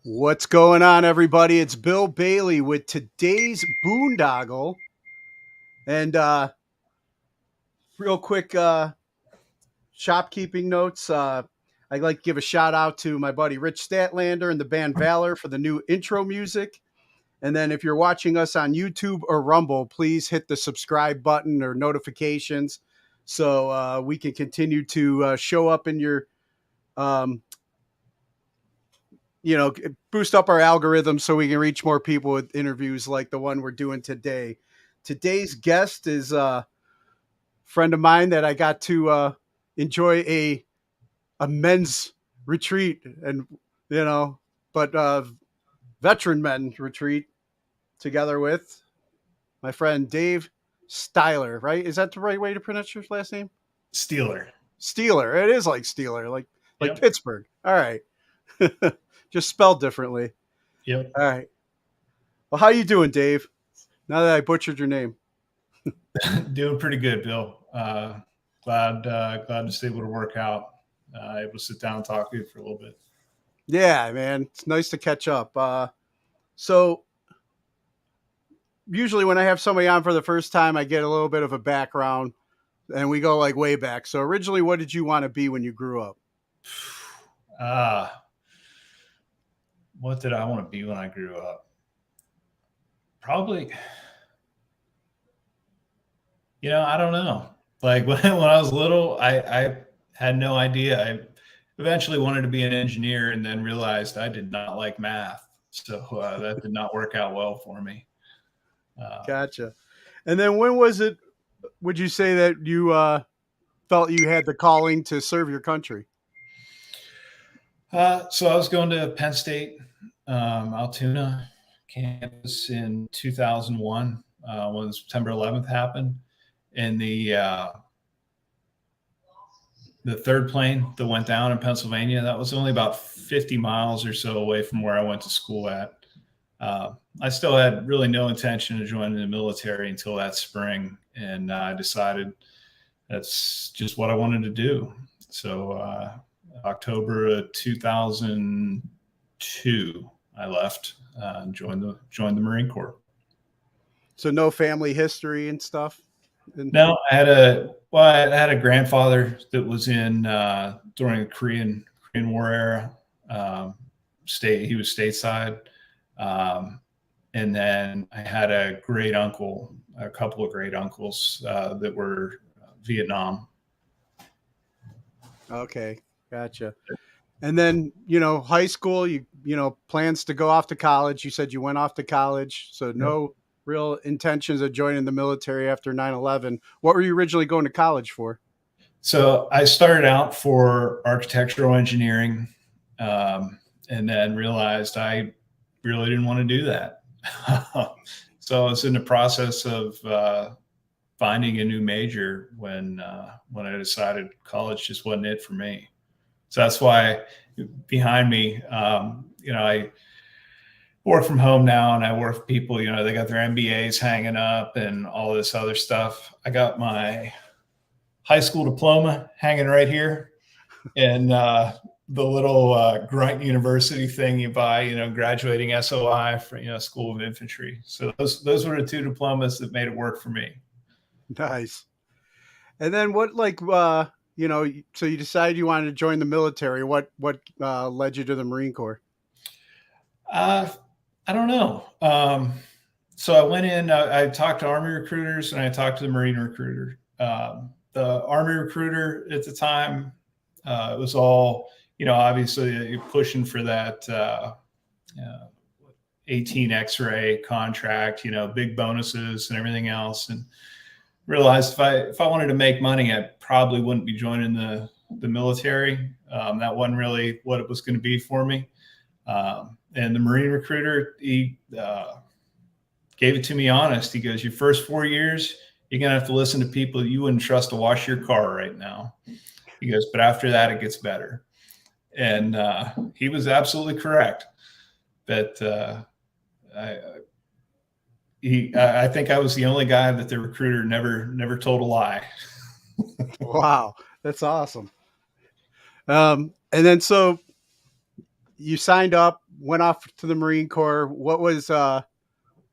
What's going on, everybody? It's Bill Bailey with today's Boondoggle. And real quick shopkeeping notes. I'd like to give a shout out to my buddy Rich Statlander and the band Valor for the new intro music. And then if you're watching us on YouTube or Rumble, please hit the subscribe button or notifications so we can continue to show up in your um, boost up our algorithm so we can reach more people with interviews like the one we're doing today. Today's guest is a friend of mine that I got to enjoy a men's retreat and but veteran men retreat together with my friend Dave Stiehler. Right? Is that the right way to pronounce your last name? Stiehler. Steeler. It is like Steeler, like Yep. Pittsburgh. All right. Just spelled differently. Yep. All right. Well, how you doing, Dave? Now that I butchered your name. Doing pretty good, Bill. Glad to be able to work out. Able to sit down and talk to you for a little bit. Yeah, man. It's nice to catch up. So usually when I have somebody on for the first time, I get a little bit of a background and we go like way back. So originally, what did you want to be when you grew up? What did I want to be when I grew up? Probably, I don't know. Like when I was little, I had no idea. I eventually wanted to be an engineer and then realized I did not like math. So that did not work out well for me. Gotcha. And then when was it, would you say that you felt you had the calling to serve your country? So I was going to Penn State, Altoona campus in 2001 when September 11th happened. And the third plane that went down in Pennsylvania, that was only about 50 miles or so away from where I went to school at. I still had really no intention of joining the military until that spring. And I decided that's just what I wanted to do. So October of 2002, I left and joined the Marine Corps. So no family history and stuff? No, I had a grandfather that was in during the Korean War era. He was stateside, and then I had a couple of great uncles that were Vietnam. Okay, gotcha. And then high school, plans to go off to college. You said you went off to college, so no real intentions of joining the military after 9/11. What were you originally going to college for? So I started out for architectural engineering, and then realized I really didn't want to do that. So I was in the process of finding a new major when I decided college just wasn't it for me. So that's why behind me, I work from home now, and I work with people, they got their MBAs hanging up and all this other stuff. I got my high school diploma hanging right here, and the little grunt university thing you buy, graduating SOI for, School of Infantry. So those were the two diplomas that made it work for me. Nice. And then what, so you decided you wanted to join the military. What led you to the Marine Corps? I don't know. So I went in, I talked to Army recruiters and I talked to the Marine recruiter. The Army recruiter at the time, it was all, obviously you're pushing for that 18 X-ray contract, big bonuses and everything else. And realized if I wanted to make money, I probably wouldn't be joining the military. That wasn't really what it was going to be for me. And the Marine recruiter, he gave it to me honest. He goes, your first 4 years, you're going to have to listen to people you wouldn't trust to wash your car right now. He goes, but after that, it gets better. And he was absolutely correct. But I think I was the only guy that the recruiter never told a lie. Wow, that's awesome. And then so you signed up, went off to the Marine Corps. What was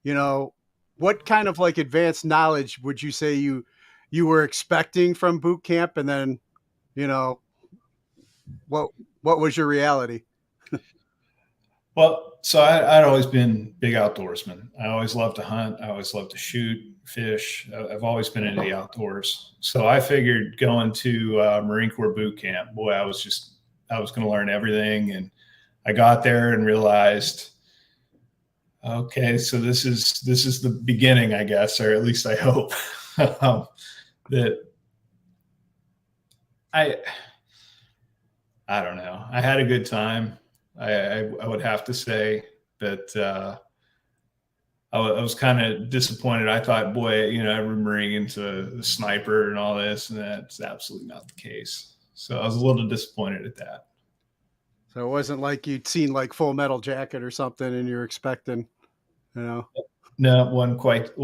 you know, what kind of like advanced knowledge would you say you were expecting from boot camp, and then you know what what was your reality? Well, so I'd always been big outdoorsman. I always loved to hunt. I always loved to shoot, fish. I've always been into the outdoors. So I figured going to Marine Corps boot camp, boy, I was going to learn everything. And I got there and realized, okay, so this is the beginning, I guess, or at least I hope that I I don't know. I had a good time. I would have to say that I was kind of disappointed. I thought, boy, every Marine's a sniper and all this, and that's absolutely not the case. So I was a little disappointed at that. So it wasn't like you'd seen like Full Metal Jacket or something, and you're expecting, you know. No, wasn't quite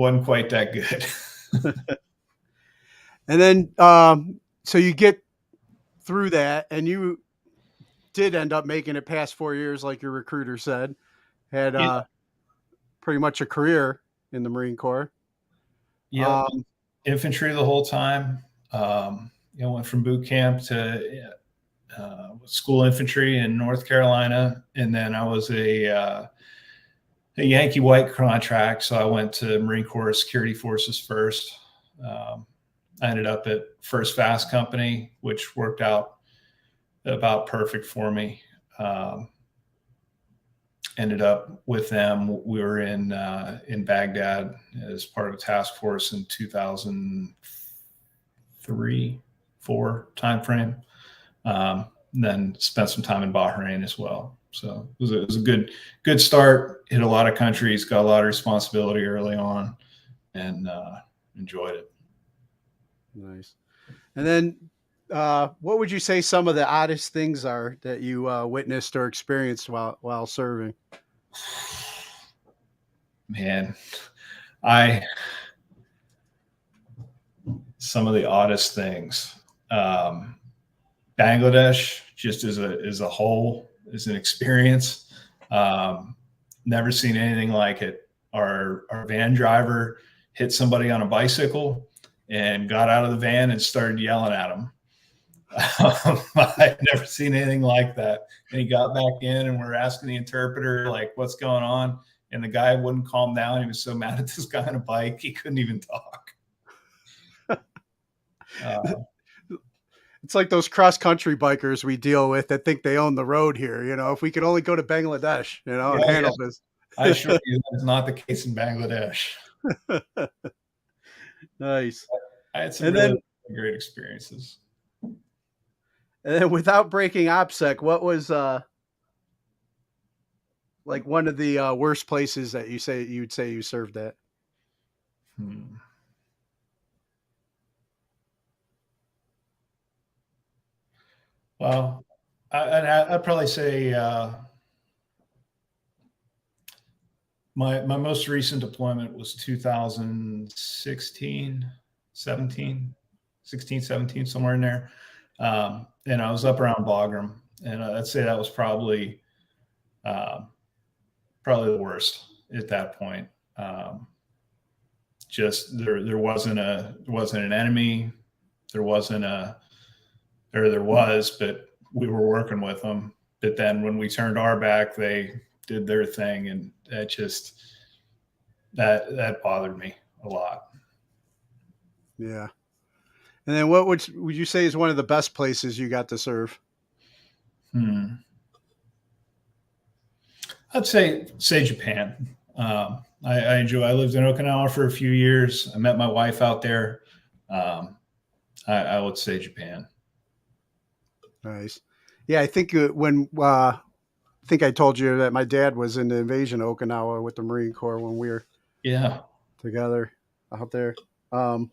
that good. And then, so you get through that, and you did end up making it past 4 years, like your recruiter said. Had Yeah, pretty much a career in the Marine Corps. yep. Um, Infantry the whole time. Went from boot camp to school infantry in North Carolina, and then I was a Yankee White contract, so I went to Marine Corps Security Forces first. I ended up at First Fast Company, which worked out about perfect for me. Ended up with them. We were in Baghdad as part of a task force in 2003-4 timeframe. Then spent some time in Bahrain as well. So it was a good start. Hit a lot of countries, got a lot of responsibility early on, and enjoyed it. nice. And then, what would you say some of the oddest things are that you witnessed or experienced while serving? Man, I some of the oddest things. Bangladesh, just as a whole, is an experience. Never seen anything like it. Our van driver hit somebody on a bicycle and got out of the van and started yelling at him. I've never seen anything like that. And he got back in, and we're asking the interpreter, like, what's going on? And the guy wouldn't calm down. He was so mad at this guy on a bike, he couldn't even talk. It's like those cross country bikers we deal with that think they own the road here. If we could only go to Bangladesh, and Yeah, handle this. I assure you that is not the case in Bangladesh. Nice. I had some And really then, great experiences. without breaking OPSEC, what was like one of the worst places that you'd say you served at? Hmm. Well, I'd probably say my most recent deployment was 2016, 17, 16, 17, somewhere in there. And I was up around Bagram, and I'd say that was probably the worst at that point. Just there wasn't an enemy, there wasn't a or there was, but we were working with them. But then when we turned our back, they did their thing, and that bothered me a lot. Yeah. And then what would you say is one of the best places you got to serve? I'd say Japan. I enjoy. I lived in Okinawa for a few years. I met my wife out there. I would say Japan. Nice. Yeah, I think when I think I told you that my dad was in the invasion of Okinawa with the Marine Corps when we were Yeah. together out there. And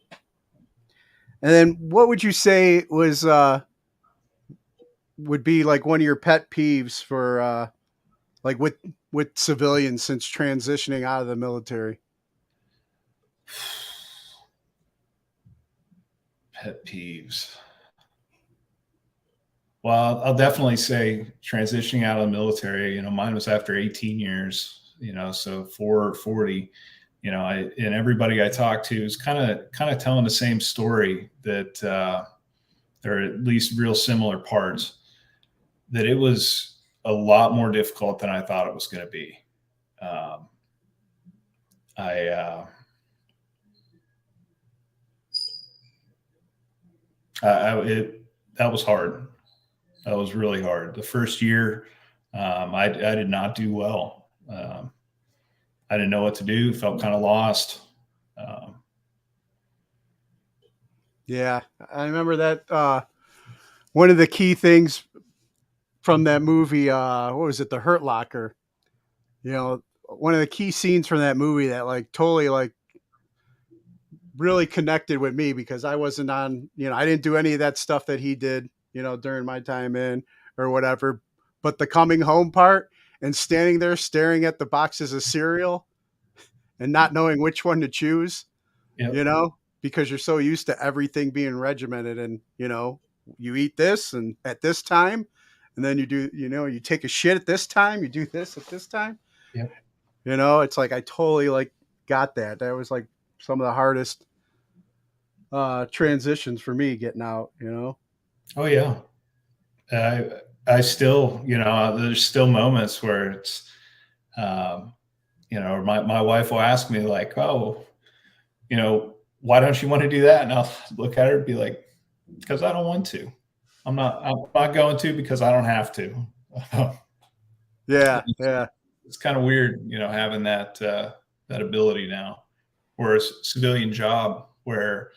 then what would you say would be like one of your pet peeves for like with civilians since transitioning out of the military? Pet peeves. Well, I'll definitely say transitioning out of the military, you know, mine was after 18 years, you know, so 440, you know, and everybody I talked to is kind of telling the same story, that there are at least real similar parts, that it was a lot more difficult than I thought it was going to be. Um, I, that was hard. That was really hard. The first year, I did not do well. I didn't know what to do. Felt kind of lost. Um, Yeah, I remember that. One of the key things from that movie, what was it, The Hurt Locker? You know, one of the key scenes from that movie that like totally like really connected with me, because I wasn't on, you know, I didn't do any of that stuff that he did, you know, during my time in or whatever. But the coming home part and standing there staring at the boxes of cereal and not knowing which one to choose, you yep. know, because you're so used to everything being regimented, and, you know, you eat this and at this time, and then you do, you know, you take a shit at this time, you do this at this time. Yep. You know, it's like I totally like got that. That was like some of the hardest transitions for me getting out, you know. Oh yeah. I still, you know, there's still moments where it's, um, you know, my wife will ask me like, oh, you know, why don't you want to do that? And I'll look at her and be like, because I don't want to. I'm not going to because I don't have to. Yeah, yeah, It's kind of weird, you know, having that ability now, or a civilian job where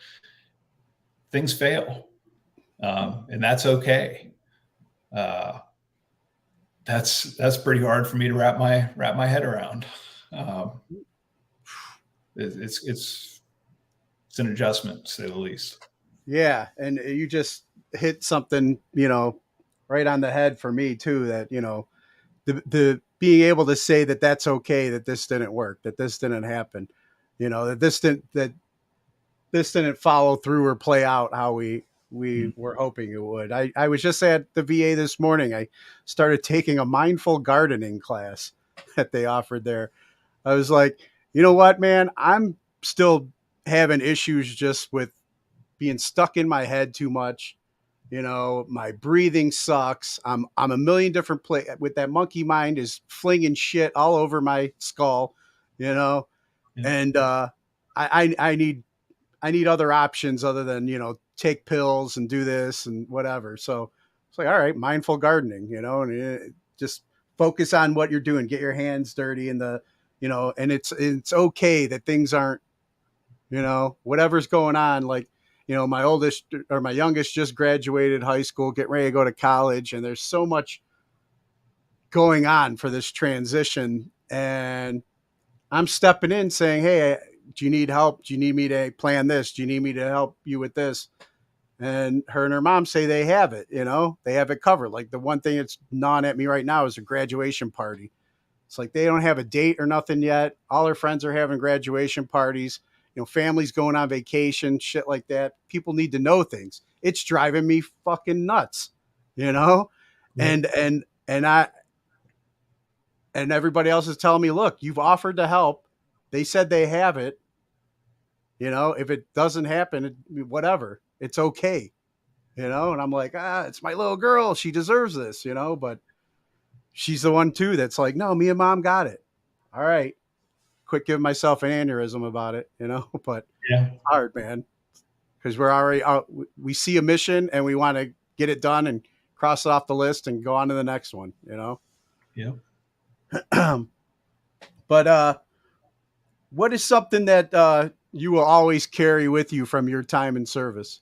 things fail, and that's okay. Uh, that's pretty hard for me to wrap my head around. Um, it's an adjustment, to say the least. yeah. And you just hit something, you know, right on the head for me too. That, you know, the being able to say that that's okay, that this didn't work, that this didn't happen, you know, that this didn't follow through or play out how we Mm. were hoping it would. I was just at the VA this morning. I started taking a mindful gardening class that they offered there. I was like, you know what, man, I'm still having issues just with being stuck in my head too much. You know, my breathing sucks. I'm a million different with that monkey mind is flinging shit all over my skull, you know, Yeah. and I need other options other than, you know, take pills and do this and whatever. So it's like, all right, mindful gardening, you know, and just focus on what you're doing. Get your hands dirty and the, you know, and it's okay that things aren't, you know, whatever's going on. Like, you know, my oldest or my youngest just graduated high school, getting ready to go to college, and there's so much going on for this transition. And I'm stepping in saying, hey, do you need help? Do you need me to plan this? Do you need me to help you with this? And her mom say they have it, you know, they have it covered. Like the one thing that's gnawing at me right now is a graduation party. It's like they don't have a date or nothing yet. All her friends are having graduation parties, you know, families going on vacation, shit like that. People need to know things. It's driving me fucking nuts, you know? Yep. And I, and everybody else is telling me, look, you've offered to help. They said they have it. You know, if it doesn't happen, whatever, it's okay. You know, and I'm like, it's my little girl. She deserves this, you know, but she's the one too that's like, no, me and mom got it. All right. Quit giving myself an aneurysm about it, you know, but Yeah. hard, man, because we're already out. We see a mission and we want to get it done and cross it off the list and go on to the next one, you know? Yep. But what is something that you will always carry with you from your time in service?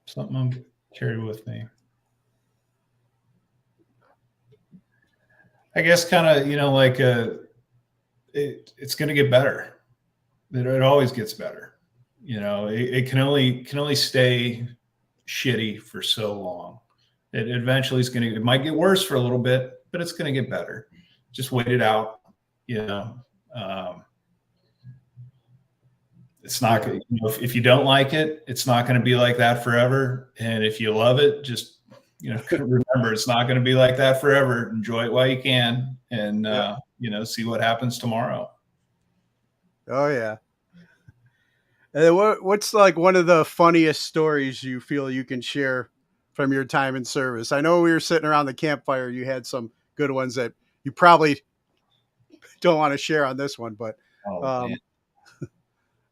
Something I'm carried with me. I guess kind of, you know, like it's going to get better. It always gets better. You know, it can only stay shitty for so long. It eventually is going to, it might get worse for a little bit, but it's going to get better. Just wait it out, you know. Um, It's not, you know, if you don't like it, it's not going to be like that forever. And if you love it, just, you know, remember, it's not going to be like that forever. Enjoy it while you can, and, you know, see what happens tomorrow. Oh yeah. And then what's like one of the funniest stories you feel you can share from your time in service? I know we were sitting around the campfire. You had some good ones that you probably don't want to share on this one, but Oh, man. I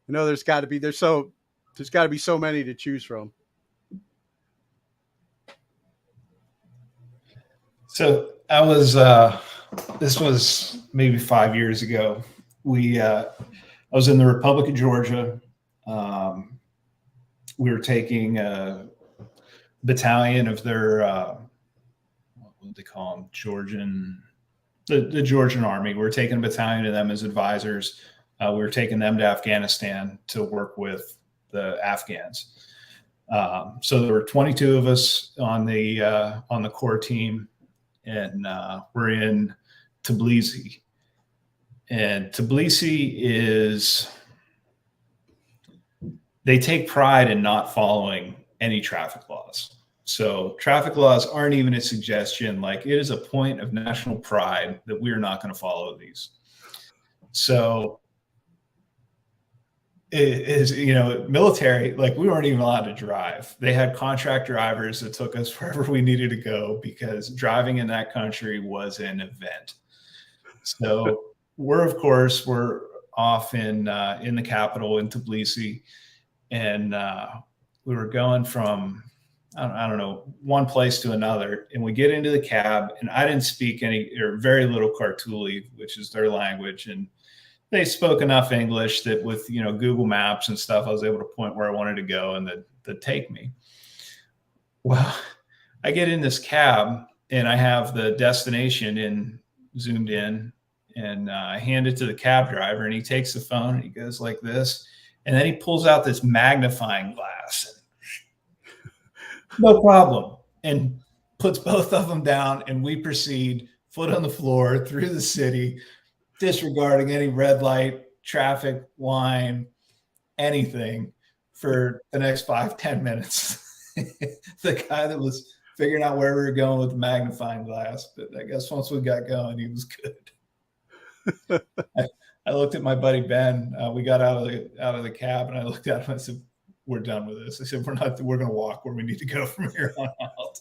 know there's got to be there's got to be so many to choose from. So I was, this was maybe 5 years ago. I was in the Republic of Georgia. We were taking a battalion of their, what would they call them? The Georgian Army. We were taking a battalion of them as advisors. We were taking them to Afghanistan to work with the Afghans. So there were 22 of us on the core team, and we're in Tbilisi. And Tbilisi is, they take pride in not following any traffic laws. So traffic laws aren't even a suggestion. Like, it is a point of national pride that we are not going to follow these. So it is, you know, military, like, we weren't even allowed to drive. They had contract drivers that took us wherever we needed to go, because driving in that country was an event. So we're off in the capital in Tbilisi, and we were going from, I don't know, one place to another, and we get into the cab, and I didn't speak any or very little Khartouli, which is their language, and they spoke enough English that with, you know, Google Maps and stuff, I was able to point where I wanted to go, and they'd take me. Well, I get in this cab, and I have the destination zoomed in, and I hand it to the cab driver, and he takes the phone and he goes like this, and then he pulls out this magnifying glass. No problem. And puts both of them down, and we proceed, foot on the floor, through the city, disregarding any red light, traffic, line, anything, for the next 5-10 minutes. The guy that was figuring out where we were going with the magnifying glass, but I guess once we got going, he was good. I looked at my buddy Ben. We got out of the cab, and I looked at him. I said, "We're done with this." I said, "We're going to walk where we need to go from here on out."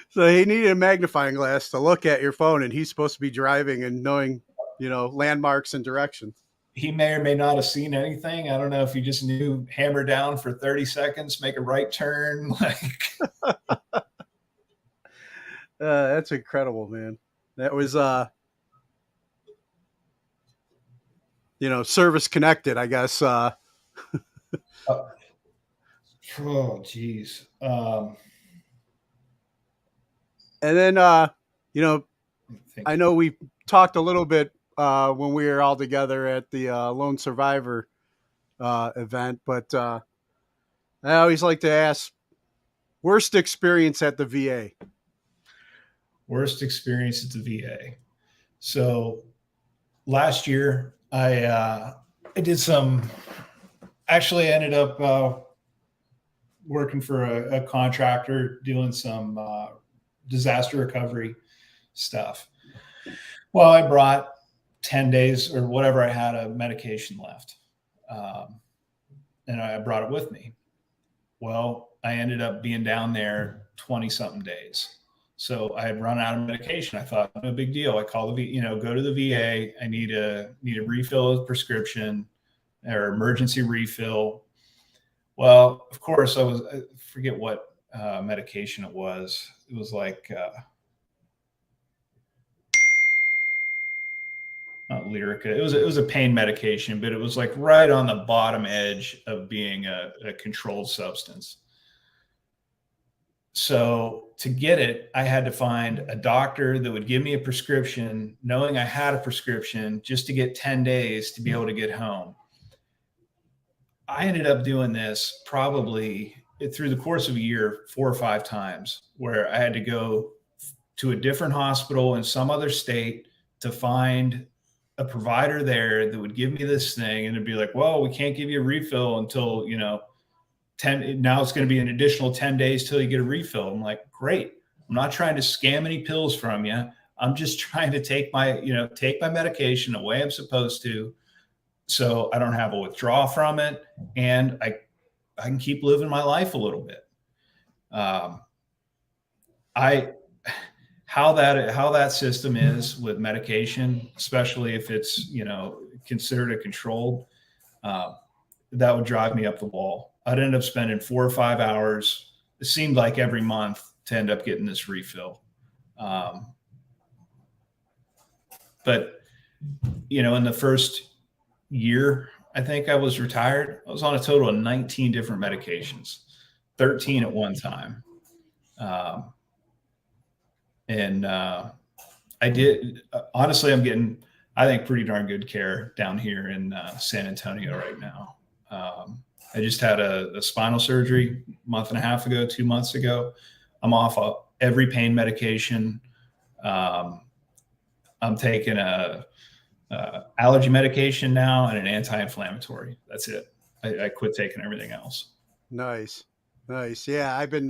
So he needed a magnifying glass to look at your phone, and he's supposed to be driving and knowing, you know, landmarks and directions. He may or may not have seen anything. I don't know if he just knew, hammer down for 30 seconds, make a right turn. Like, that's incredible, man. That was, you know, service connected, I guess. Oh, geez. And then, you know, I know we talked a little bit when we were all together at the Lone Survivor event, but I always like to ask, worst experience at the VA? Worst experience at the VA. So last year, I did some, actually ended up working for a contractor doing some disaster recovery stuff. Well, I brought 10 days or whatever I had of medication left. And I brought it with me. Well, I ended up being down there 20 something days. So I had run out of medication. I thought, no big deal. I call go to the VA. I need a refill of prescription or emergency refill. Well, of course, I forget what medication it was. It was like, not Lyrica. It was a pain medication, but it was like right on the bottom edge of being a controlled substance. So to get it, I had to find a doctor that would give me a prescription, knowing I had a prescription, just to get 10 days to be able to get home. I ended up doing this probably through the course of a year 4 or 5 times, where I had to go to a different hospital in some other state to find a provider there that would give me this thing, and it'd be like, well, we can't give you a refill until, 10, now it's going to be an additional 10 days till you get a refill. I'm like, great. I'm not trying to scam any pills from you. I'm just trying to take my medication the way I'm supposed to, so I don't have a withdrawal from it, and I can keep living my life a little bit. I how that system is with medication, especially if it's considered a controlled, that would drive me up the wall. I'd end up spending 4 or 5 hours. It seemed like every month to end up getting this refill. But in the first year, I think I was retired, I was on a total of 19 different medications, 13 at one time. And I did, honestly, I'm getting, I think, pretty darn good care down here in San Antonio right now. I just had a spinal surgery a month and a half ago, 2 months ago. I'm off of every pain medication. I'm taking a allergy medication now and an anti-inflammatory. That's it. I quit taking everything else. Nice. Yeah, I've been,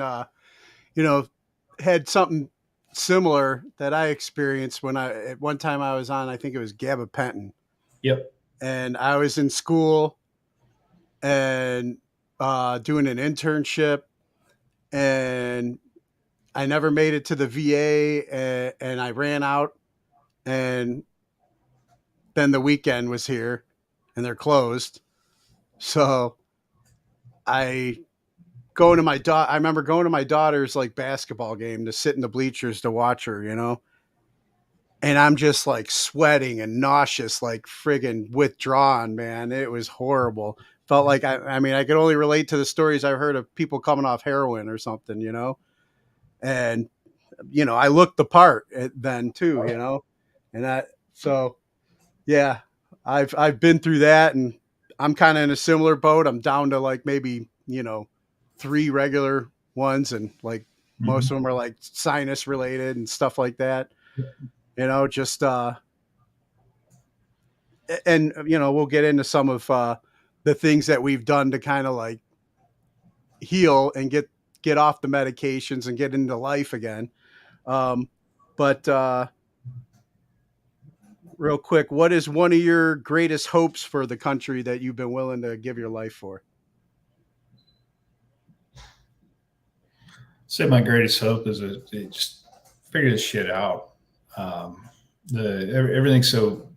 had something similar that I experienced at one time I was on, I think it was gabapentin. Yep. And I was in school and doing an internship, and I never made it to the VA, and I ran out, and then the weekend was here and they're closed. So I remember going to my daughter's like basketball game to sit in the bleachers to watch her, and I'm just like sweating and nauseous, like friggin' withdrawn, man. It was horrible. Felt like I could only relate to the stories I've heard of people coming off heroin or something, and I looked the part then too, and yeah, I've been through that, and I'm kind of in a similar boat. I'm down to like maybe 3 regular ones, and like most of them are like sinus related and stuff like that. Just and we'll get into some of the things that we've done to kind of like heal and get off the medications and get into life again. But real quick, what is one of your greatest hopes for the country that you've been willing to give your life for? Say my greatest hope is to just figure this shit out. Everything's so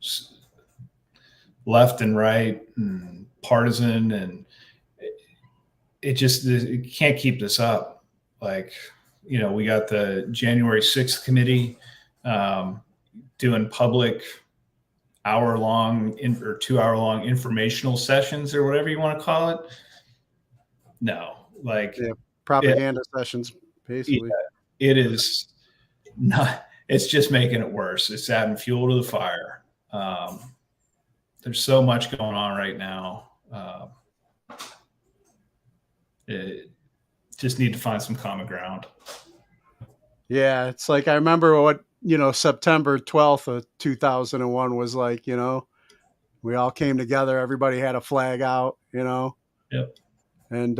left and right and partisan, and it can't keep this up. Like, we got the January 6th committee doing public hour-long or 2-hour-long informational sessions or whatever you want to call it. No, like propaganda sessions, basically. It is not. It's just making it worse. It's adding fuel to the fire. There's so much going on right now. It just need to find some common ground. Yeah, it's like I remember what September 12th of 2001 was like. We all came together. Everybody had a flag out. Yep. And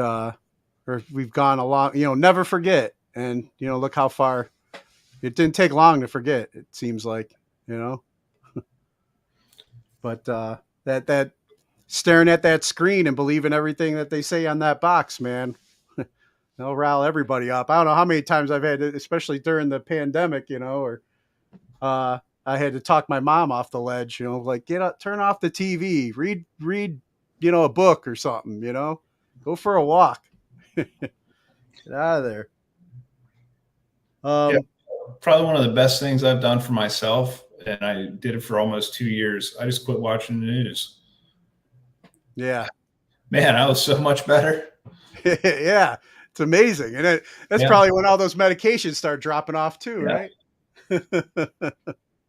we've gone along. Never forget. And look how far. It didn't take long to forget. It seems like. But that staring at that screen and believing everything that they say on that box, man, they'll rile everybody up. I don't know how many times I've had it, especially during the pandemic, or I had to talk my mom off the ledge, like get up, turn off the TV, read, a book or something, go for a walk, get out of there. Yeah, probably one of the best things I've done for myself, and I did it for almost 2 years. I just quit watching the news. Yeah, man, I was so much better. Yeah, it's amazing, and that's probably when all those medications start dropping off too, right?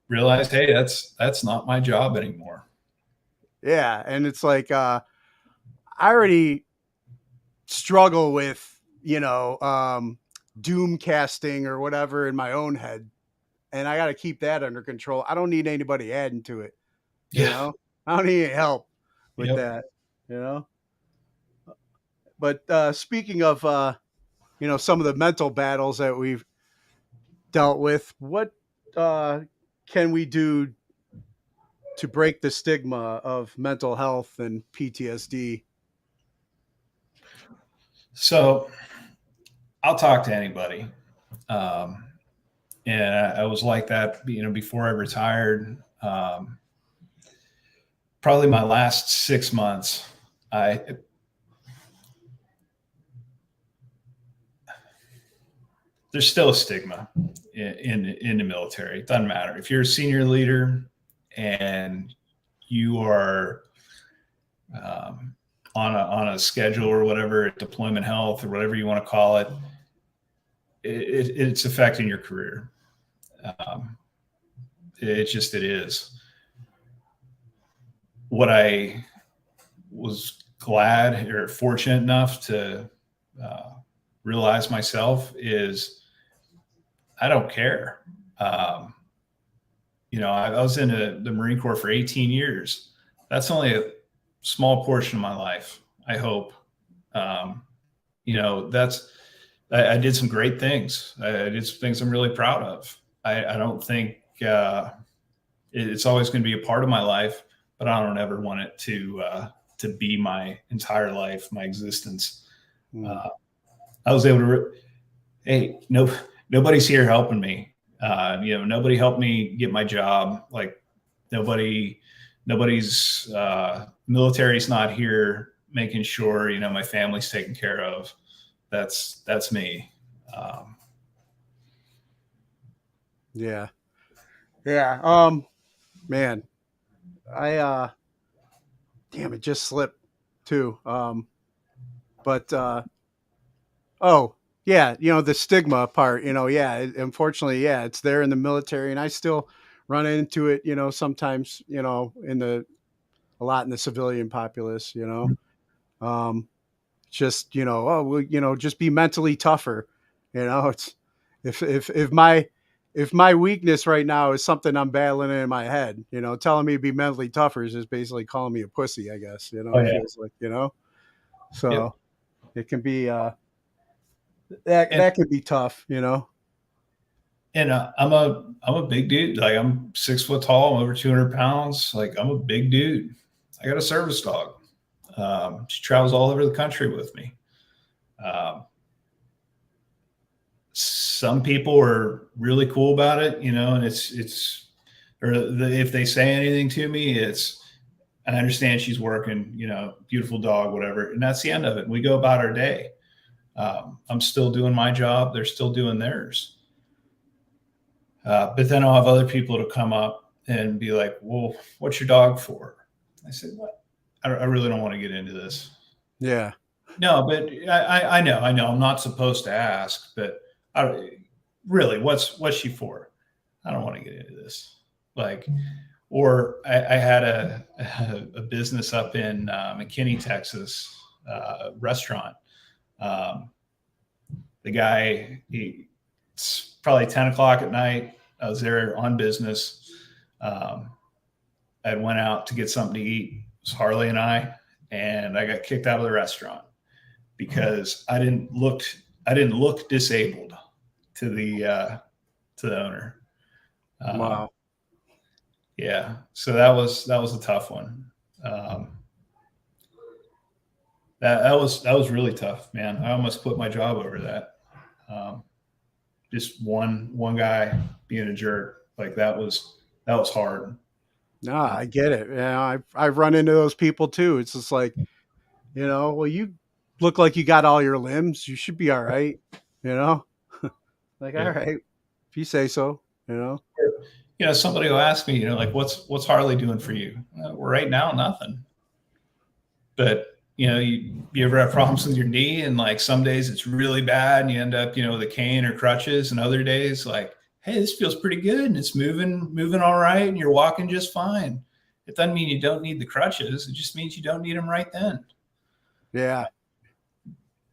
Realized, hey, that's not my job anymore. Yeah, and it's like I already struggle with doom casting or whatever in my own head, and I got to keep that under control. I don't need anybody adding to it. You Yeah. know, I don't need any help with Yep. that. You know, but speaking of some of the mental battles that we've dealt with, what uh, can we do to break the stigma of mental health and PTSD? So I'll talk to anybody. Um, and I was like that, before I retired. Probably my last 6 months, I there's still a stigma in the military. It doesn't matter if you're a senior leader and you are on a schedule or whatever, deployment health or whatever you want to call it. It's affecting your career. Um, it is. What I was glad or fortunate enough to uh, realize myself is I don't care. Um, I was in the Marine Corps for 18 years. That's only a small portion of my life, I hope. Um, that's, I did some great things. I did some things I'm really proud of. I don't think it's always going to be a part of my life, but I don't ever want it to be my entire life, my existence. I was able to, hey, nobody's here helping me. Nobody helped me get my job. Like nobody's military's not here making sure, my family's taken care of. That's me. Yeah. Yeah. Man, I damn, it just slipped too. But oh yeah, the stigma part. Yeah, unfortunately, yeah, it's there in the military, and I still run into it. Sometimes, a lot in the civilian populace. Um, just oh well, just be mentally tougher. It's if my weakness right now is something I'm battling in my head, telling me to be mentally tougher is just basically calling me a pussy, I guess. Oh It yeah. feels like, Yep. so it can be that can be tough. And I'm a big dude. Like I'm 6 foot tall. I'm over 200 pounds. Like I'm a big dude. I got a service dog. She travels all over the country with me. Um, some people are really cool about it, and if they say anything to me, I understand she's working, beautiful dog, whatever, and that's the end of it. We go about our day. I'm still doing my job. They're still doing theirs. But then I'll have other people to come up and be like, well, what's your dog for? I said, what? I really don't want to get into this. Yeah. No, but I know. I'm not supposed to ask, but really, what's she for? I don't want to get into this. Like, or I had a business up in McKinney, Texas, restaurant. The guy, it's probably 10 o'clock at night. I was there on business. I went out to get something to eat. It was Harley and I got kicked out of the restaurant because I didn't look disabled to the owner. Wow. Yeah, so that was a tough one. That was really tough, man. I almost quit my job over that. Just one guy being a jerk, like that was hard. No, I get it. I've run into those people too. It's just like, well, you look like you got all your limbs. You should be all right. You know, like, all Yeah. right, if you say so. Somebody will ask me, like, what's Harley doing for you? Right now, nothing. But you ever have problems with your knee, and like some days it's really bad, and you end up, with a cane or crutches, and other days like, hey, this feels pretty good, and it's moving all right, and you're walking just fine. It doesn't mean you don't need the crutches. It just means you don't need them right then. Yeah,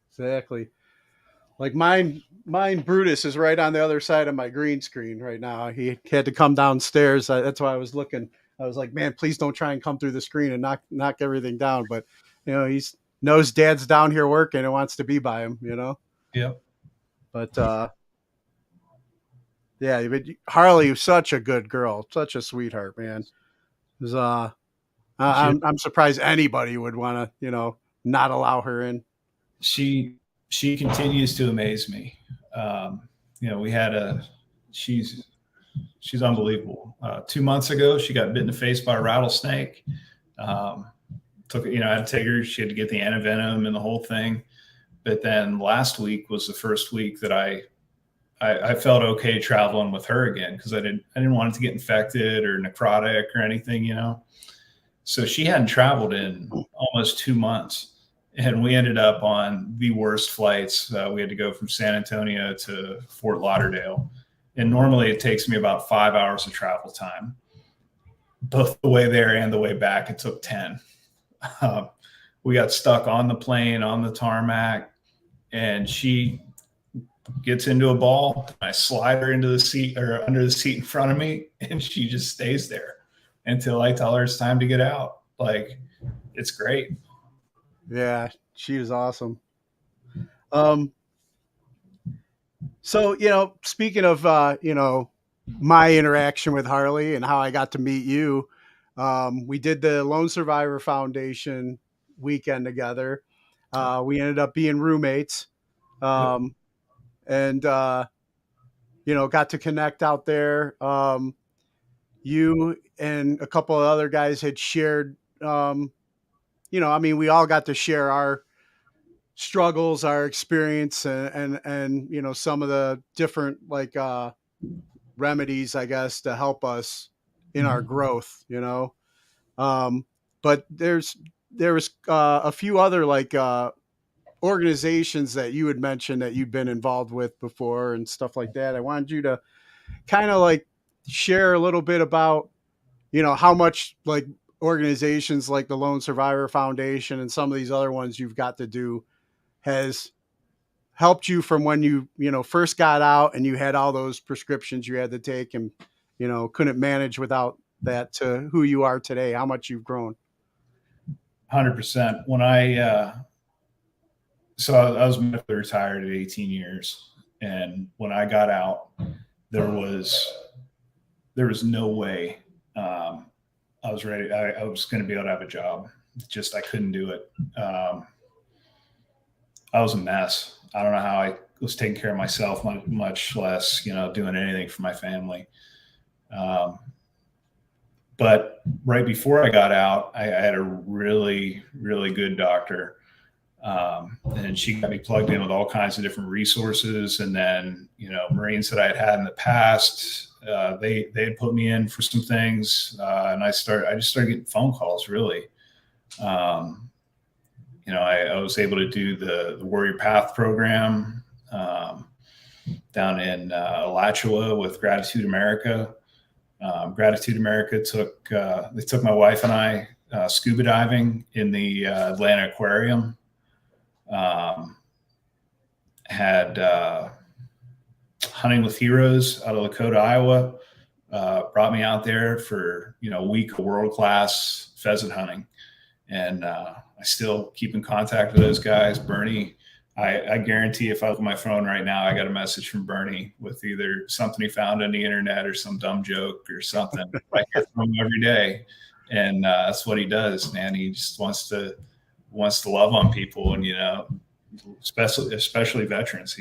exactly. Like mine Brutus is right on the other side of my green screen right now. He had to come downstairs. That's why I was looking I was like, man, please don't try and come through the screen and knock everything down. But he's knows Dad's down here working and wants to be by him. Yep. But yeah, but Harley was such a good girl, such a sweetheart, man. It was, I'm surprised anybody would want to not allow her in. She continues to amaze me. We had she's unbelievable. 2 months ago, she got bit in the face by a rattlesnake. I had to take her. She had to get the antivenom and the whole thing. But then last week was the first week that I felt okay traveling with her again, because I didn't want it to get infected or necrotic or anything, So she hadn't traveled in almost 2 months. And we ended up on the worst flights. We had to go from San Antonio to Fort Lauderdale. And normally it takes me about 5 hours of travel time. Both the way there and the way back, it took 10. We got stuck on the plane, on the tarmac, and she gets into a ball. I slide her into the seat or under the seat in front of me, and she just stays there until I tell her it's time to get out. Like, it's great. Yeah, she was awesome. So, speaking of, my interaction with Harley and how I got to meet you, we did the Lone Survivor Foundation weekend together. We ended up being roommates, and, got to connect out there. You and a couple of other guys had shared, we all got to share our struggles, our experience, and some of the different remedies, I guess, to help us in our growth. But there was a few other organizations that you had mentioned that you'd been involved with before and stuff like that. I wanted you to kind of share a little bit about how much organizations like the Lone Survivor Foundation and some of these other ones you've got to do has helped you from when you first got out and you had all those prescriptions you had to take and couldn't manage without that, to who you are today, how much you've grown. 100%. When I was medically retired at 18 years, and when I got out, there was no way I was ready. I was going to be able to have a job. Just I couldn't do it. I was a mess. I don't know how I was taking care of myself, much less, doing anything for my family. But right before I got out, I had a really, really good doctor. And she got me plugged in with all kinds of different resources. And then, Marines that I had in the past, they had put me in for some things. And I just started getting phone calls, really. I was able to do the Warrior Path program down in Alachua with Gratitude America. Gratitude America took my wife and I scuba diving in the Atlanta Aquarium. Had Hunting with Heroes out of Lakota, Iowa. Brought me out there for a week of world-class pheasant hunting. And I still keep in contact with those guys. Bernie, I guarantee if I look at my phone right now, I got a message from Bernie with either something he found on the internet or some dumb joke or something. I hear from him every day. And that's what he does, man. He just wants to love on people, and, especially veterans.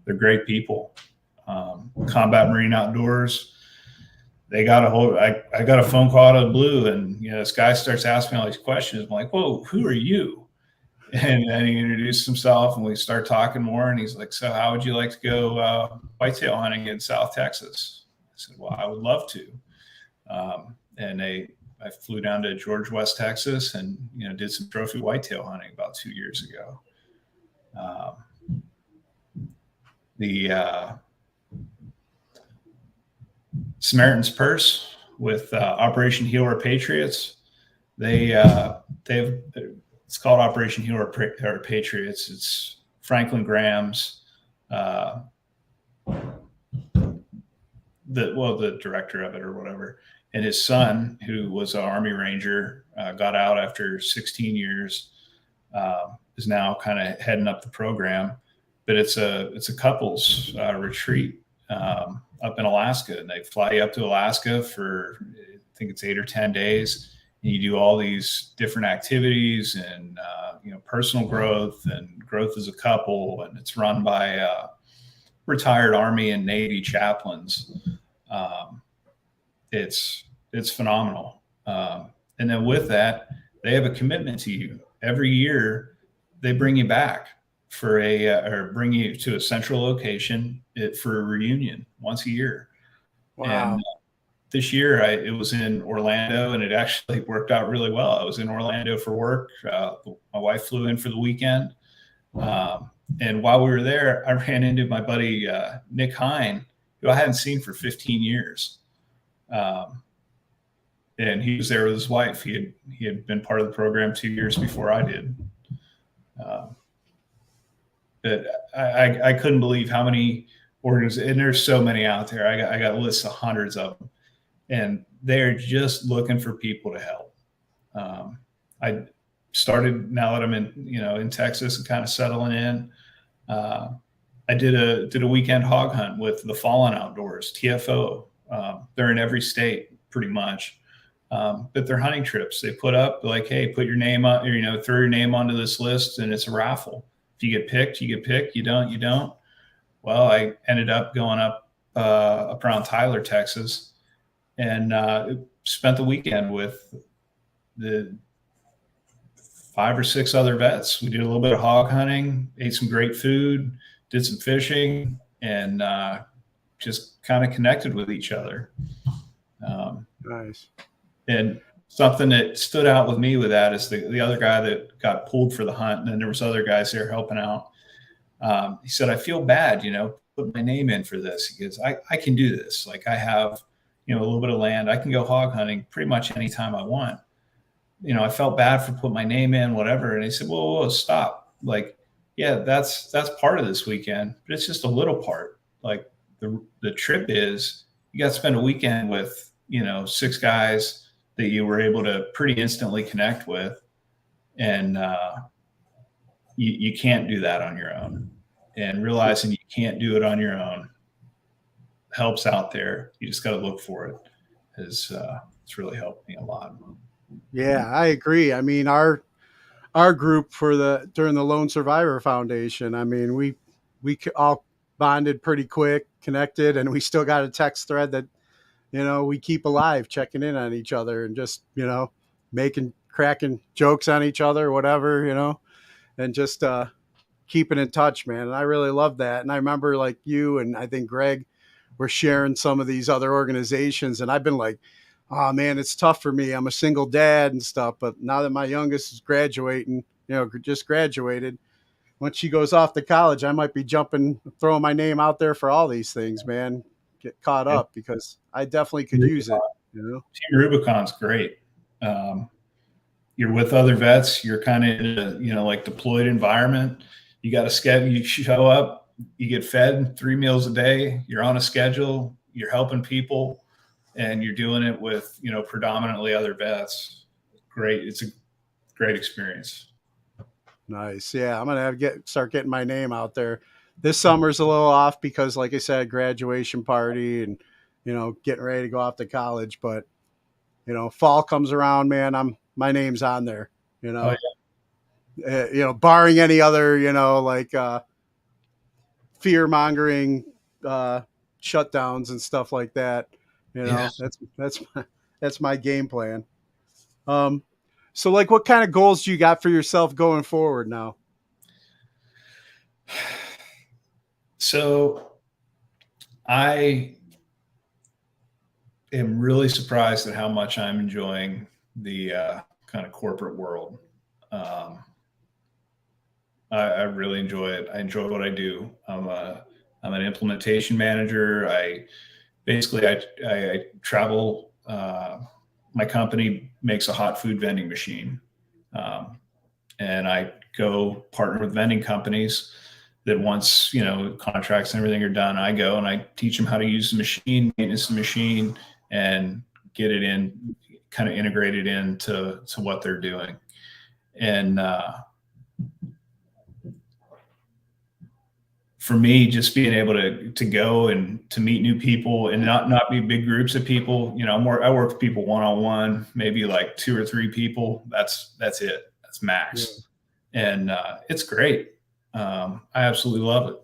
They're great people. Combat Marine Outdoors. I got a phone call out of the blue, and this guy starts asking me all these questions. I'm like, "Whoa, who are you?" And he introduced himself, and we start talking more. And he's like, "So, how would you like to go whitetail hunting in South Texas?" I said, "Well, I would love to." And I flew down to George, West Texas, and did some trophy whitetail hunting about 2 years ago. The Samaritan's Purse with Operation Heal Our Patriots. It's called Operation Heal Our Patriots. It's Franklin Graham's, the director of it or whatever. And his son, who was an Army Ranger, got out after 16 years, is now kind of heading up the program. But it's a couples retreat up in Alaska, and they fly you up to Alaska for, I think it's 8 or 10 days. And you do all these different activities and personal growth and growth as a couple, and it's run by retired Army and Navy chaplains. It's phenomenal. And then with that, they have a commitment to you. Every year, they bring you back for or bring you to a central location for a reunion once a year. Wow. And this year, it was in Orlando, and it actually worked out really well. I was in Orlando for work. My wife flew in for the weekend. And while we were there, I ran into my buddy, Nick Hine, who I hadn't seen for 15 years. And he was there with his wife. He had been part of the program 2 years before I did. But I couldn't believe how many organizations, and there's so many out there. I got lists of hundreds of them, and they're just looking for people to help. I started, now that I'm in Texas and kind of settling in. I did a weekend hog hunt with the Fallen Outdoors, TFO. They're in every state pretty much. But they're hunting trips. They put up like, hey, put your name up, or, throw your name onto this list, and it's a raffle. If you get picked, you get picked. You don't, you don't. Well, I ended up going up around Tyler, Texas, and spent the weekend with the 5 or 6 other vets. We did a little bit of hog hunting, ate some great food, did some fishing, and just kind of connected with each other. Nice. And something that stood out with me with that is the other guy that got pulled for the hunt, and then there was other guys there helping out. He said, I feel bad, put my name in for this. He goes, I can do this. Like, I have, a little bit of land. I can go hog hunting pretty much anytime I want. I felt bad for putting my name in, whatever. And he said, whoa, stop. Like, yeah, that's part of this weekend, but it's just a little part. Like, the trip is, you got to spend a weekend with, 6 guys that you were able to pretty instantly connect with. And you can't do that on your own. And realizing you can't do it on your own helps out there. You just got to look for it. It's really helped me a lot. Yeah, I agree. I mean, our group during the Lone Survivor Foundation, I mean, we all bonded pretty quick, connected, and we still got a text thread that, we keep alive, checking in on each other and just, cracking jokes on each other, whatever, and just keeping in touch, man. And I really love that. And I remember, like, you and I think Greg were sharing some of these other organizations, and I've been like, oh man, it's tough for me. I'm a single dad and stuff. But now that my youngest is graduating, just graduated, once she goes off to college, I might be throwing my name out there for all these things, man. Get caught up, because I definitely could use it. Team Rubicon's great. You're with other vets. You're kind of in a, like, deployed environment. You got a schedule. You show up, you get fed 3 meals a day. You're on a schedule. You're helping people, and you're doing it with, predominantly other vets. Great. It's a great experience. Nice. Yeah. I'm going to start getting my name out there. This summer's a little off because, like I said, graduation party and, getting ready to go off to college. But, fall comes around, man, my name's on there, Oh, yeah. Barring any other, like fear mongering shutdowns and stuff like that. Yeah. That's my game plan. So, like, what kind of goals do you got for yourself going forward now? So I am really surprised at how much I'm enjoying the kind of corporate world. I really enjoy it. I enjoy what I do. I'm an implementation manager. I travel. My company makes a hot food vending machine, and I go partner with vending companies that once, contracts and everything are done, I go and I teach them how to use the machine, maintenance the machine, and get it in, kind of integrated into what they're doing. And for me, just being able to go and to meet new people and not be big groups of people, you know, I work with people one-on-one, maybe like 2 or 3 people. That's it. That's max. Yeah. And it's great. I absolutely love it.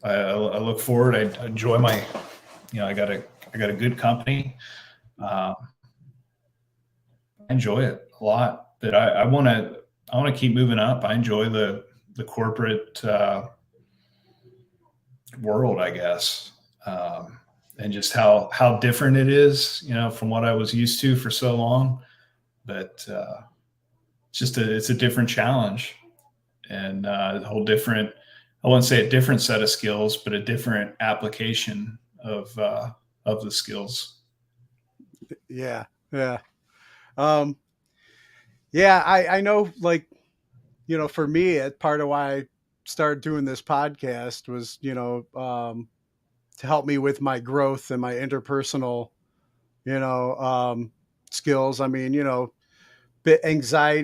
I look forward. I enjoy my, you know, I got a good company. I enjoy it a lot, but I want to keep moving up. I enjoy the corporate world, I guess, and just how different it is, you know, from what I was used to for so long. But it's a different challenge, and a whole different, I wouldn't say a different set of skills, but a different application of the skills. Yeah. I know, like, you know, for me, part of why I started doing this podcast was, you know, to help me with my growth and my interpersonal, you know, skills. I mean, you know,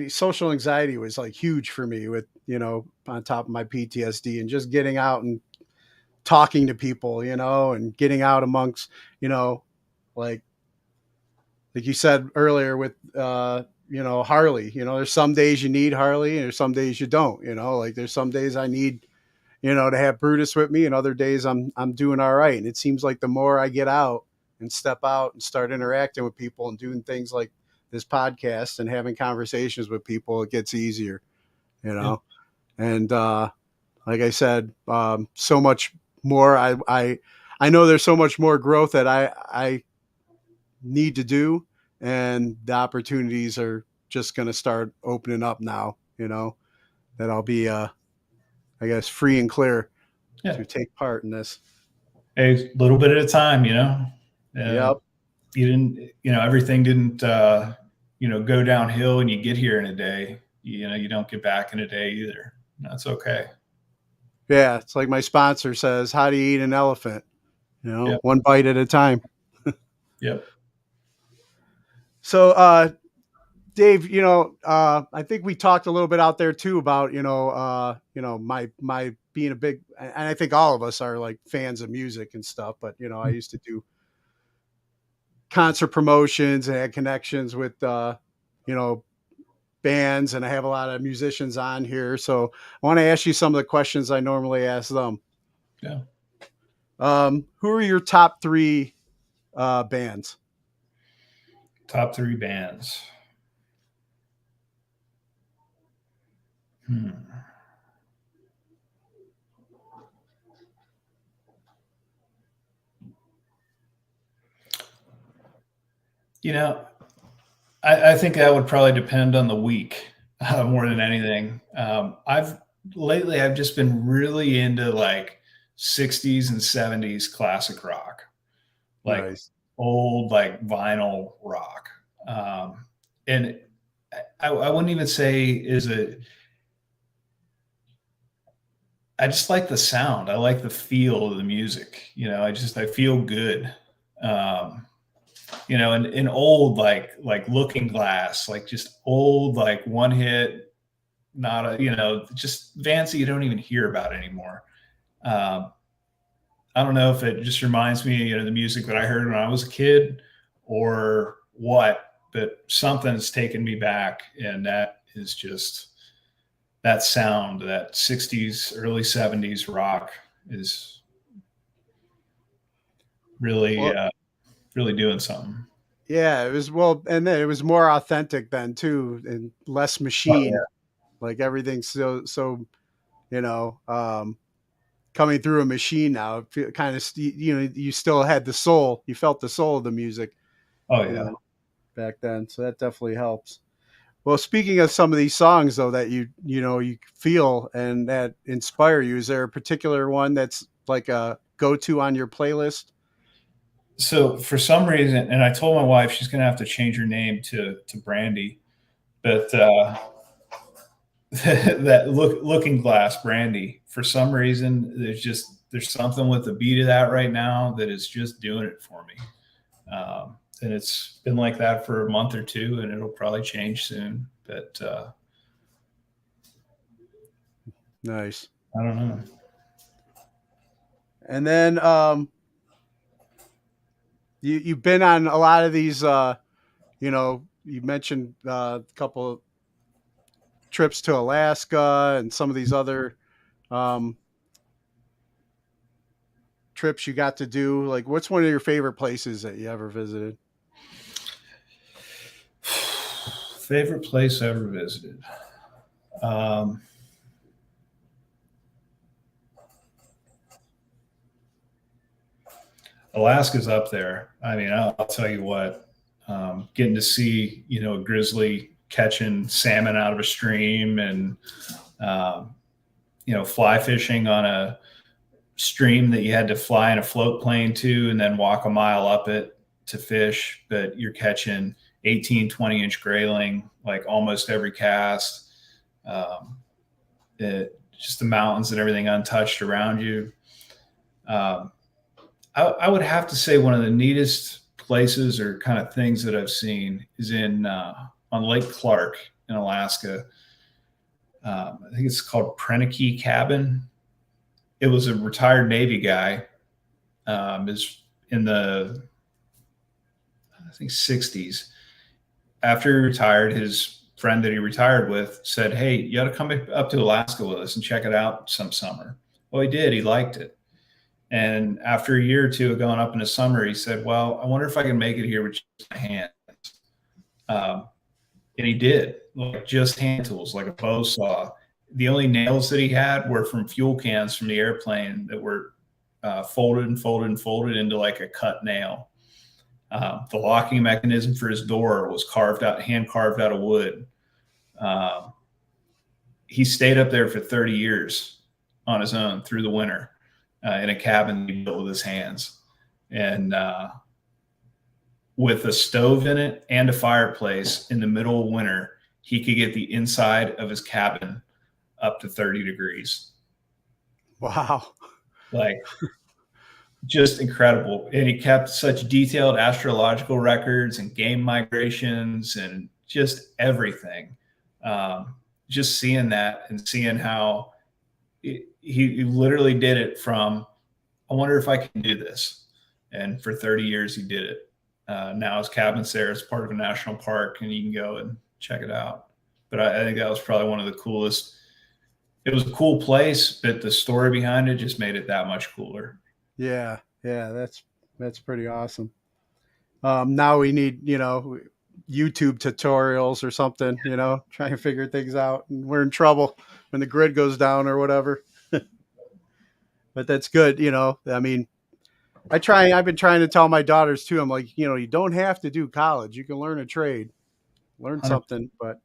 social anxiety was like huge for me with, you know, on top of my PTSD, and just getting out and talking to people, you know, and getting out amongst, you know, like you said earlier with, you know, Harley, you know, there's some days you need Harley and there's some days you don't, you know, like there's some days I need, you know, to have Brutus with me, and other days I'm doing all right. And it seems like the more I get out and step out and start interacting with people and doing things like this podcast and having conversations with people, it gets easier, you know? Yeah. And, like I said, so much more, I know there's so much more growth that I need to do, and the opportunities are just going to start opening up now, you know, that I'll be, I guess, free and clear to take part in this. A little bit at a time, you know. Yep. You didn't, you know, everything didn't, you know, go downhill and you get here in a day. You know, you don't get back in a day either. That's okay. Yeah, it's like my sponsor says, how do you eat an elephant? You know, one bite at a time. Yep. So, Dave, you know, I think we talked a little bit out there too about, you know, my being a big, and I think all of us are like fans of music and stuff, but, you know, I used to do concert promotions and had connections with, you know, bands, and I have a lot of musicians on here. So I want to ask you some of the questions I normally ask them. Yeah. Who are your top 3 bands? Top 3 bands. You know, I think that would probably depend on the week more than anything. I've just been really into like 60s and 70s classic rock, like nice. Old like vinyl rock. And I wouldn't even say I just like the sound. I like the feel of the music. You know, I feel good. You know, and old, like Looking Glass, like just old, like one hit, not you know, just bands that you don't even hear about anymore. I don't know if it just reminds me, you know, the music that I heard when I was a kid or what, but something's taken me back. And that is just that sound, that 60s, early 70s rock is really, really doing something. Yeah, it was, well, and then it was more authentic then too, and less machine. Oh, yeah. Like everything's so, you know, coming through a machine now. Kind of, you know, you still had the soul. You felt the soul of the music. Oh yeah, you know, back then. So that definitely helps. Well, speaking of some of these songs though that you know you feel and that inspire you, is there a particular one that's like a go-to on your playlist? So for some reason, and I told my wife she's going to have to change her name to Brandy, but that Looking Glass, Brandy, for some reason, there's something with the beat of that right now that is just doing it for me. And it's been like that for a month or two, and it'll probably change soon. But Nice. I don't know. And then you've been on a lot of these. You mentioned a couple of trips to Alaska and some of these other um, trips you got to do. Like, what's one of your favorite places that you ever visited? Favorite place I ever visited. Alaska's up there. I mean, I'll tell you what, getting to see, a grizzly catching salmon out of a stream and, fly fishing on a stream that you had to fly in a float plane to and then walk a mile up it to fish, but you're catching 18, 20-inch grayling, like almost every cast. Just the mountains and everything untouched around you. I would have to say one of the neatest places or kind of things that I've seen is on Lake Clark in Alaska. I think it's called Prenicky Cabin. It was a retired Navy guy. Is in the, I think, 60s. After he retired, his friend that he retired with said, "Hey, you ought to come up to Alaska with us and check it out some summer." Well, he did. He liked it. And after a year or two of going up in the summer, he said, "Well, I wonder if I can make it here with just my hands." And he did, like just hand tools, like a bow saw. The only nails that he had were from fuel cans from the airplane that were folded and folded and folded into like a cut nail. The locking mechanism for his door was hand carved out of wood. He stayed up there for 30 years on his own through the winter in a cabin he built with his hands. And with a stove in it and a fireplace in the middle of winter, he could get the inside of his cabin up to 30 degrees. Wow. Like, just incredible. And he kept such detailed astrological records and game migrations and just everything. Just seeing that and seeing how he literally did it from, I wonder if I can do this. And for 30 years, he did it. Now his cabin's there as part of a national park, and you can go and check it out. But I think that was probably one of the coolest. It was a cool place, but the story behind it just made it that much cooler. Yeah, that's pretty awesome. Now we need, YouTube tutorials or something, try and figure things out, and we're in trouble when the grid goes down or whatever. But that's good, I mean, I've been trying to tell my daughters too. I'm like, you don't have to do college. You can learn a trade, learn something. But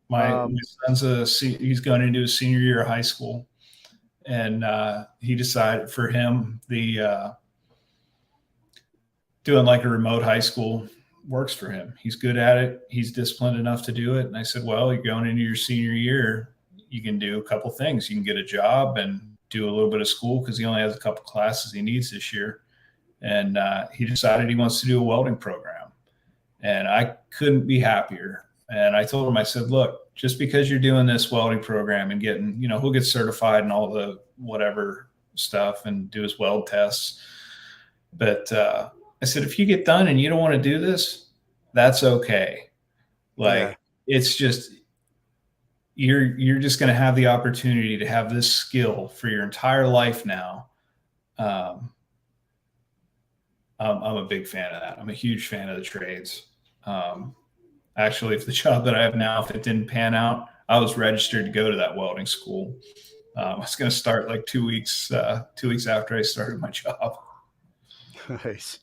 my son's he's going into his senior year of high school, and he decided for him doing like a remote high school works for him. He's good at it. He's disciplined enough to do it. And I said, well, you're going into your senior year, you can do a couple things. You can get a job and do a little bit of school because he only has a couple classes he needs this year. And he decided he wants to do a welding program. And I couldn't be happier. And I told him, I said, look, just because you're doing this welding program and getting, he'll get certified and all the whatever stuff and do his weld tests. But I said, if you get done and you don't want to do this, that's okay. Like, It's just, you're just going to have the opportunity to have this skill for your entire life now. I'm a big fan of that. I'm a huge fan of the trades. Actually, if the job that I have now, if it didn't pan out, I was registered to go to that welding school. I was going to start like 2 weeks after I started my job. Nice.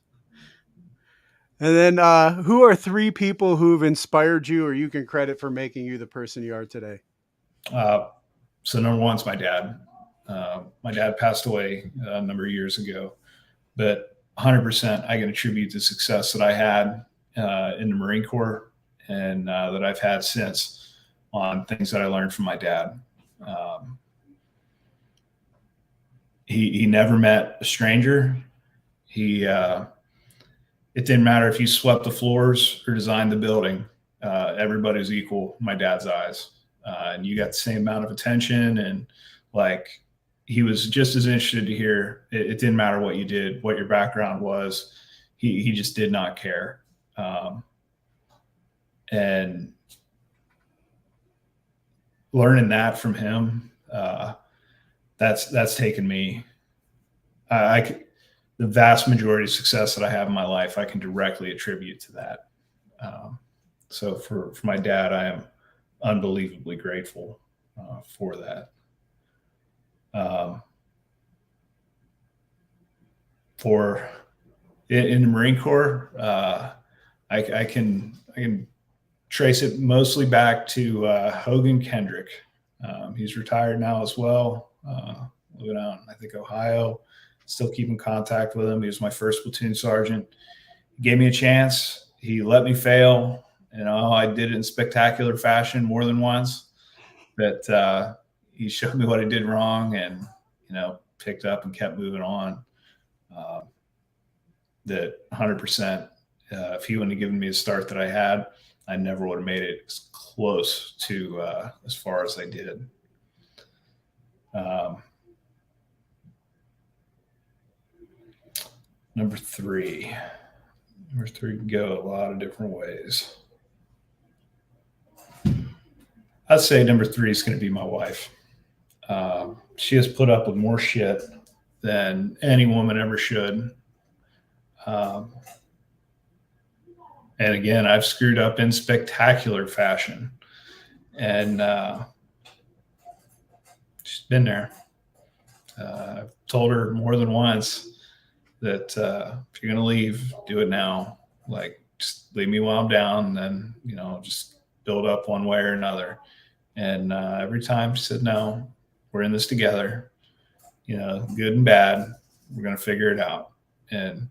And then who are 3 people who've inspired you or you can credit for making you the person you are today? So number one's my dad. My dad passed away a number of years ago, but 100% I can attribute the success that I had in the Marine Corps and that I've had since on things that I learned from my dad. He never met a stranger. He it didn't matter if you swept the floors or designed the building. Everybody was equal in my dad's eyes. And you got the same amount of attention, and like, he was just as interested to hear. It didn't matter what you did, what your background was. He just did not care. And learning that from him, that's taken me. The vast majority of success that I have in my life, I can directly attribute to that. So for my dad, I am unbelievably grateful for that. For in the Marine Corps, I can trace it mostly back to Hogan Kendrick. He's retired now as well, living out in, I think, Ohio. Still keep in contact with him. He was my first platoon sergeant. He gave me a chance. He let me fail. I did it in spectacular fashion more than once. But he showed me what I did wrong, and picked up and kept moving on. That 100%. If he wouldn't have given me the start that I had, I never would have made it as close to as far as I did. Number three can go a lot of different ways. I'd say number 3 is going to be my wife. She has put up with more shit than any woman ever should. And again, I've screwed up in spectacular fashion. And she's been there. I've told her more than once that if you're going to leave, do it now. Like, just leave me while I'm down, and then, just build up one way or another. And every time she said, no, we're in this together, good and bad. We're going to figure it out. And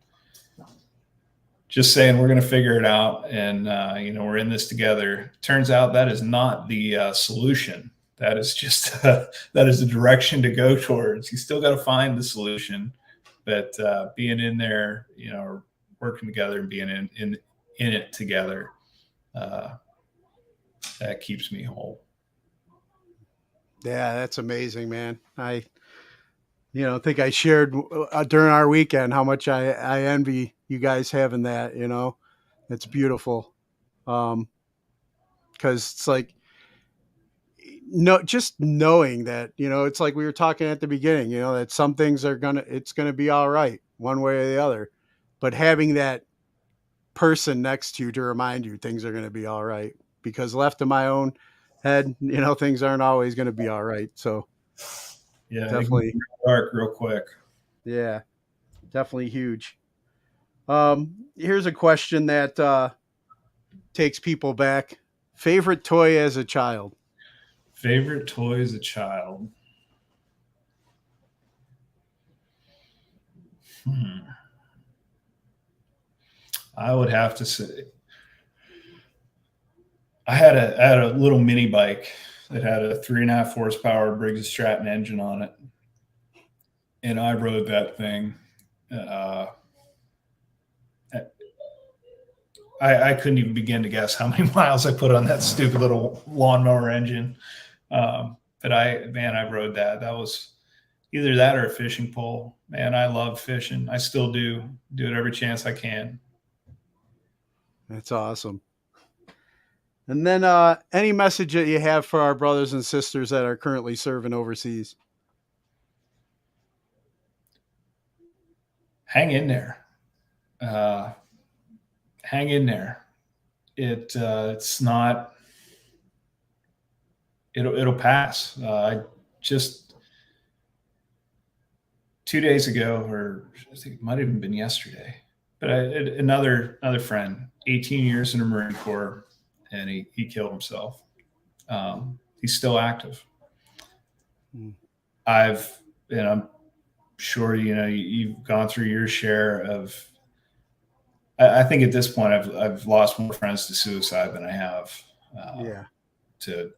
just saying we're going to figure it out and, we're in this together. Turns out that is not the solution. That is just, that is the direction to go towards. You still got to find the solution, but being in there, working together and being in it together, that keeps me whole. Yeah, that's amazing, man. I think I shared during our weekend how much I envy you guys having that. It's beautiful. Because it's like, just knowing that, it's like we were talking at the beginning, that some things it's gonna be all right one way or the other, but having that person next to you to remind you things are gonna be all right. Because left to my own head, things aren't always gonna be all right. So yeah, definitely dark real quick. Yeah, definitely huge. Here's a question that takes people back. Favorite toy as a child? Favorite toy as a child? I would have to say I had a little mini bike that had a 3.5 horsepower Briggs & Stratton engine on it, and I rode that thing. I couldn't even begin to guess how many miles I put on that stupid little lawnmower engine. But I rode that. That was either that or a fishing pole. Man, I love fishing. I still do it every chance I can. That's awesome. And then any message that you have for our brothers and sisters that are currently serving overseas? Hang in there. Hang in there. It's not. It'll pass. I just 2 days ago, or I think it might have even been yesterday, but another friend, 18 years in the Marine Corps, and he killed himself. He's still active. I'm sure you've gone through your share of. I think at this point I've lost more friends to suicide than I have to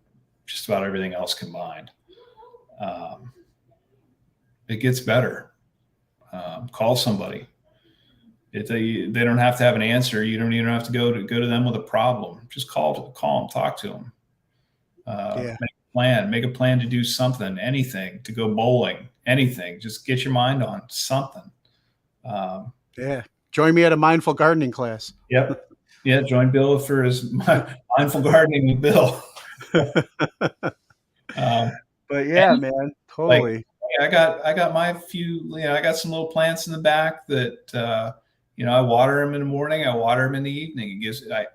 just about everything else combined. It gets better. Call somebody. They don't have to have an answer. You don't even have to go to them with a problem. Just call them, talk to them. Yeah. Make a plan to do something, anything, to go bowling, anything. Just get your mind on something. Yeah. Join me at a mindful gardening class. Yep. Yeah. Join Bill for his mindful gardening with Bill. But yeah, man, totally. Like, I got my few, I got some little plants in the back that, I water them in the morning. I water them in the evening.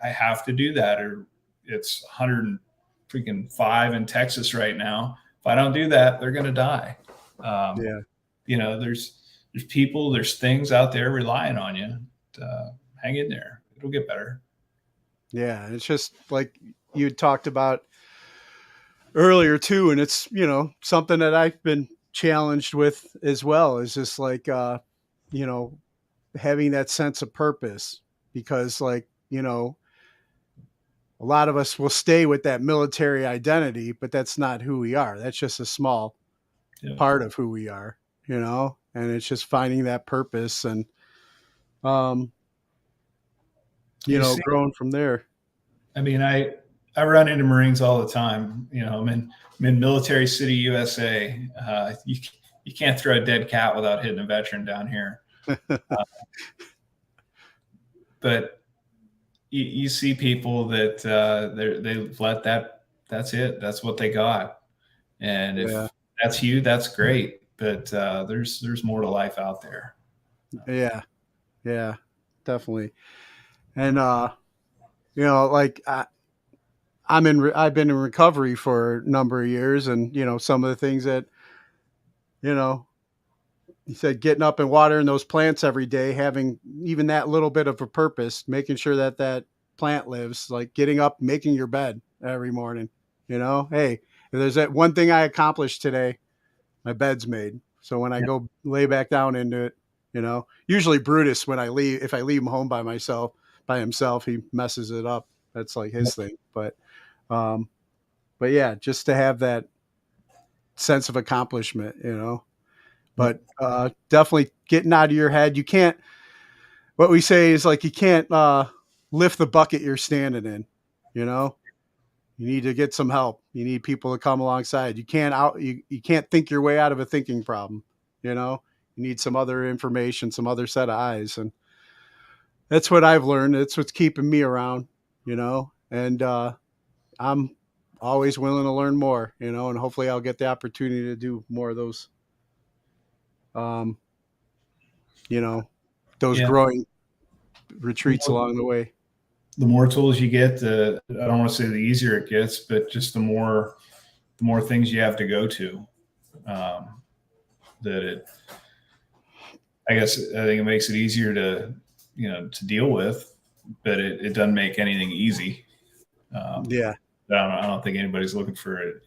I have to do that, or it's 105 in Texas right now. If I don't do that, they're going to die. Yeah. There's people, there's things out there relying on you. Hang in there. It'll get better. Yeah. It's just like you talked about earlier too. And it's, something that I've been challenged with as well, is just like, having that sense of purpose, because like, a lot of us will stay with that military identity, but that's not who we are. That's just a small part of who we are, and it's just finding that purpose and, growing from there. I mean, I run into Marines all the time. I'm in Military City, USA. You can't throw a dead cat without hitting a veteran down here. But you see people that they let that's it. That's what they got. And if that's you, that's great. But there's more to life out there. Yeah, definitely. And like I've been in recovery for a number of years, and some of the things that he said, getting up and watering those plants every day, having even that little bit of a purpose, making sure that plant lives, like getting up, making your bed every morning. Hey, if there's that one thing I accomplished today, my bed's made. So when I go lay back down into it, usually Brutus, if I leave him home by himself, he messes it up. That's like his thing. But yeah, just to have that sense of accomplishment, but definitely getting out of your head. You can't, what we say is like, you can't lift the bucket you're standing in, you need to get some help. You need people to come alongside. You can't think your way out of a thinking problem. You need some other information, some other set of eyes. And that's what I've learned. It's what's keeping me around, and I'm always willing to learn more, and hopefully I'll get the opportunity to do more of those, growing retreats along the way. The more tools you get, I don't want to say the easier it gets, but just the more things you have to go to, I think it makes it easier to deal with, but it doesn't make anything easy. Yeah. I don't think anybody's looking for an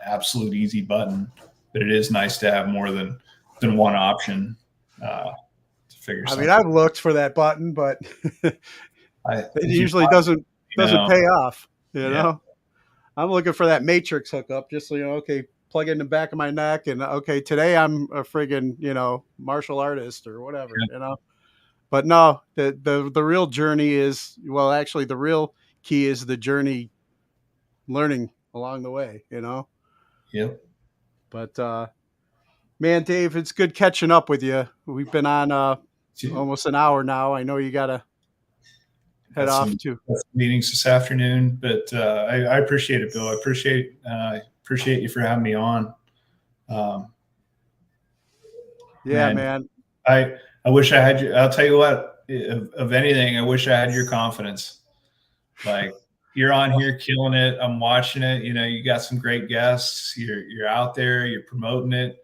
absolute easy button, but it is nice to have more than one option to figure something. I've looked for that button, but it usually doesn't pay off. I'm looking for that matrix hookup, just so okay, plug it in the back of my neck, and okay, today I'm a friggin' martial artist or whatever, But no, the real journey is, actually the real key is the journey, learning along the way, Yep. But man, Dave, it's good catching up with you. We've been on almost an hour now. I know you gotta head off to meetings this afternoon, but I appreciate it, Bill. I appreciate you for having me on. Man. I wish I had you. I'll tell you what, of anything, I wish I had your confidence. Like, you're on here killing it. I'm watching it. You got some great guests. You're out there. You're promoting it.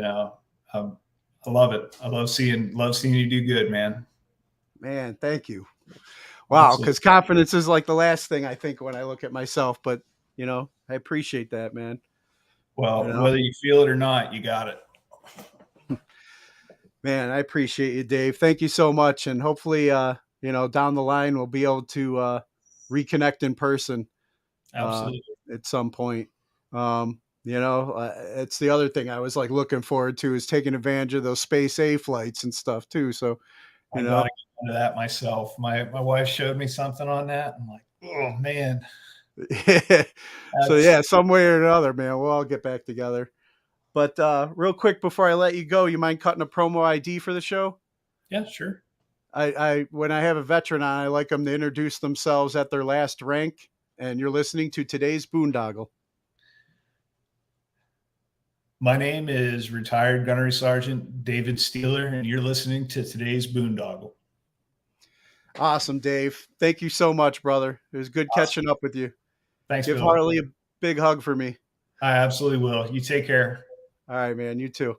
I love it. I love seeing you do good, man. Man, thank you. Wow, because confidence is like the last thing I think when I look at myself. But I appreciate that, man. Well, whether you feel it or not, you got it. Man, I appreciate you, Dave. Thank you so much, and hopefully, down the line we'll be able to reconnect in person. Absolutely. At some point. It's the other thing I was like looking forward to, is taking advantage of those Space A flights and stuff too. So, I You got know. to get into that myself. My wife showed me something on that. I'm like, oh man, So that's yeah, some way or another, man, we'll all get back together. But real quick before I let you go, you mind cutting a promo ID for the show? yeah, sure. I when I have a veteran on, I like them to introduce themselves at their last rank. And you're listening to today's Boondoggle. My name is retired Gunnery Sergeant David Stiehler, and you're listening to today's Boondoggle. Awesome, Dave. Thank you so much, brother. It was good Awesome. catching up with you. Thanks, Give Billy. Harley a big hug for me. I absolutely will. You take care. All right, man. You too.